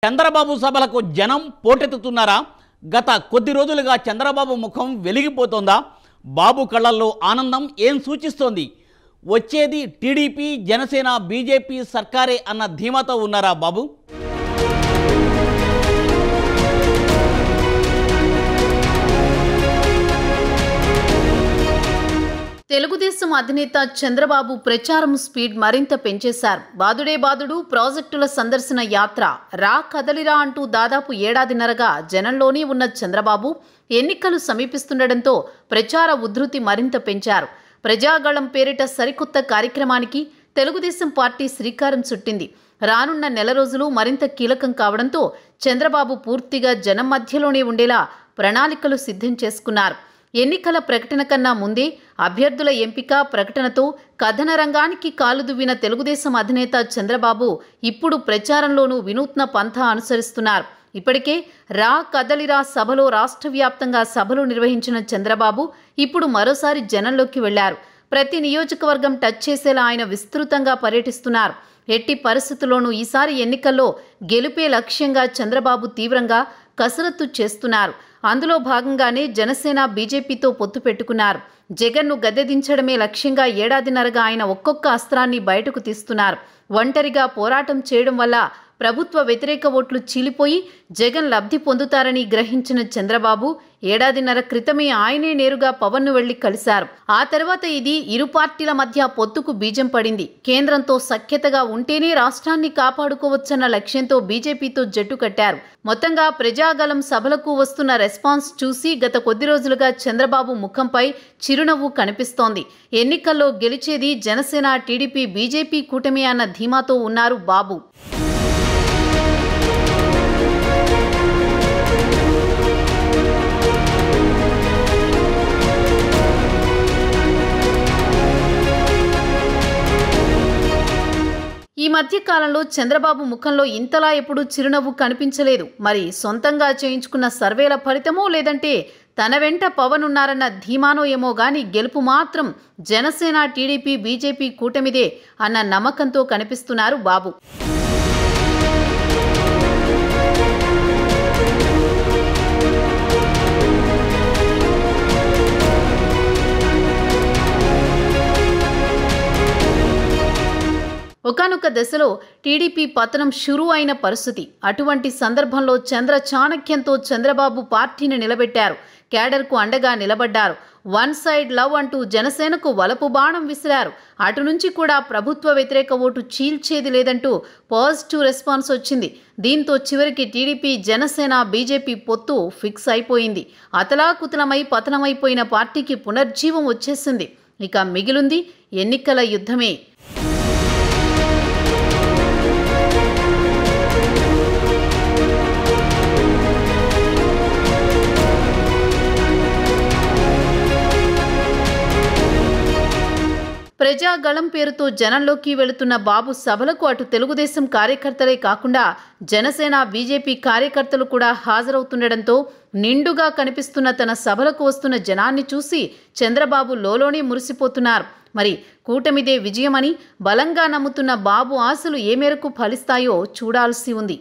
చంద్రబాబు సభలకు జనం పోటెత్తుతున్నారా? గత కొద్ది రోజులుగా చంద్రబాబు ముఖం వెలిగిపోతోందా? బాబు కళ్ళల్లో ఆనందం ఏం సూచిస్తోంది? వచ్చేది టీడీపీ, జనసేన, బీజేపీ సర్కారే అన్న ధీమాతో ఉన్నారా బాబు? తెలుగుదేశం అధినేత చంద్రబాబు ప్రచారం స్పీడ్ మరింత పెంచేశారు. బాదుడే బాదుడు ప్రాజెక్టుల సందర్శన యాత్ర రా కదలిరా అంటూ దాదాపు ఏడాదిన్నరగా జనంలోనే ఉన్న చంద్రబాబు ఎన్నికలు సమీపిస్తుండటంతో ప్రచార ఉధృతి మరింత పెంచారు. ప్రజాగళం పేరిట సరికొత్త కార్యక్రమానికి తెలుగుదేశం పార్టీ శ్రీకారం చుట్టింది. రానున్న నెల రోజులు మరింత కీలకం కావడంతో చంద్రబాబు పూర్తిగా జనం మధ్యలోనే ఉండేలా ప్రణాళికలు సిద్ధం చేసుకున్నారు. ఎన్నికల ప్రకటన కన్నా ముందే అభ్యర్థుల ఎంపిక ప్రకటనతో కథన రంగానికి కాలుదువ్విన తెలుగుదేశం అధినేత చంద్రబాబు ఇప్పుడు ప్రచారంలోనూ వినూత్న పంథా అనుసరిస్తున్నారు. ఇప్పటికే రా కదలిరా సభలో రాష్ట్ర వ్యాప్తంగా సభలు నిర్వహించిన చంద్రబాబు ఇప్పుడు మరోసారి జనంలోకి వెళ్లారు. ప్రతి నియోజకవర్గం టచ్ చేసేలా ఆయన విస్తృతంగా పర్యటిస్తున్నారు. ఎట్టి పరిస్థితుల్లోనూ ఈసారి ఎన్నికల్లో గెలుపే లక్ష్యంగా చంద్రబాబు తీవ్రంగా కసరత్తు చేస్తున్నారు. అందులో భాగంగానే జనసేన, బీజేపీతో పొత్తు పెట్టుకున్నారు. జగన్ను గద్దెదించడమే లక్ష్యంగా ఏడాదిన్నరగా ఆయన ఒక్కొక్క అస్త్రాన్ని బయటకు తీస్తున్నారు. ఒంటరిగా పోరాటం చేయడం వల్ల ప్రభుత్వ వ్యతిరేక ఓట్లు చీలిపోయి జగన్ లబ్ధి పొందుతారని గ్రహించిన చంద్రబాబు ఏడాదిన్నర క్రితమే ఆయనే నేరుగా పవన్ను వెళ్లి కలిశారు. ఆ తర్వాత ఇది ఇరు పార్టీల మధ్య పొత్తుకు బీజం పడింది. కేంద్రంతో సఖ్యతగా ఉంటేనే రాష్ట్రాన్ని కాపాడుకోవచ్చన్న లక్ష్యంతో బీజేపీతో జట్టు కట్టారు. మొత్తంగా ప్రజాగళం సభలకు వస్తున్న రెస్పాన్స్ చూసి గత కొద్ది రోజులుగా చంద్రబాబు ముఖంపై చిరునవ్వు కనిపిస్తోంది. ఎన్నికల్లో గెలిచేది జనసేన, టీడీపీ, బీజేపీ కూటమి అన్న ధీమాతో ఉన్నారు బాబు. ఈ మధ్య కాలంలో చంద్రబాబు ముఖంలో ఇంతలా ఎప్పుడూ చిరునవ్వు కనిపించలేదు. మరి సొంతంగా చేయించుకున్న సర్వేల ఫలితమో లేదంటే తన వెంట పవన్ ఉన్నారన్న ధీమానో ఏమో గాని గెలుపు మాత్రం జనసేన, టీడీపీ, బీజేపీ కూటమిదే అన్న నమ్మకంతో కనిపిస్తున్నారు బాబు. ఒకానొక దశలో టీడీపీ పతనం షురూ అయిన పరిస్థితి. అటువంటి సందర్భంలో చంద్ర చాణక్యంతో చంద్రబాబు పార్టీని నిలబెట్టారు. క్యాడర్కు అండగా నిలబడ్డారు. వన్ సైడ్ లవ్ అంటూ జనసేనకు వలపు బాణం విసిరారు. అటు నుంచి కూడా ప్రభుత్వ వ్యతిరేక ఓటు చీల్చేది లేదంటూ పాజిటివ్ రెస్పాన్స్ వచ్చింది. దీంతో చివరికి టీడీపీ, జనసేన, బీజేపీ పొత్తు ఫిక్స్ అయిపోయింది. అతలాకుతలమై పతనమైపోయిన పార్టీకి పునర్జీవం వచ్చేసింది. ఇక మిగిలింది ఎన్నికల యుద్ధమే. ప్రజాగళం పేరుతో జనంలోకి వెళుతున్న బాబు సభలకు అటు తెలుగుదేశం కార్యకర్తలే కాకుండా జనసేన, బీజేపీ కార్యకర్తలు కూడా హాజరవుతుండటంతో నిండుగా కనిపిస్తున్న తన సభలకు వస్తున్న జనాన్ని చూసి చంద్రబాబు లోలోనే మురిసిపోతున్నారు. మరి కూటమిదే విజయమని బలంగా నమ్ముతున్న బాబు ఆశలు ఏ మేరకు ఫలిస్తాయో చూడాల్సి ఉంది.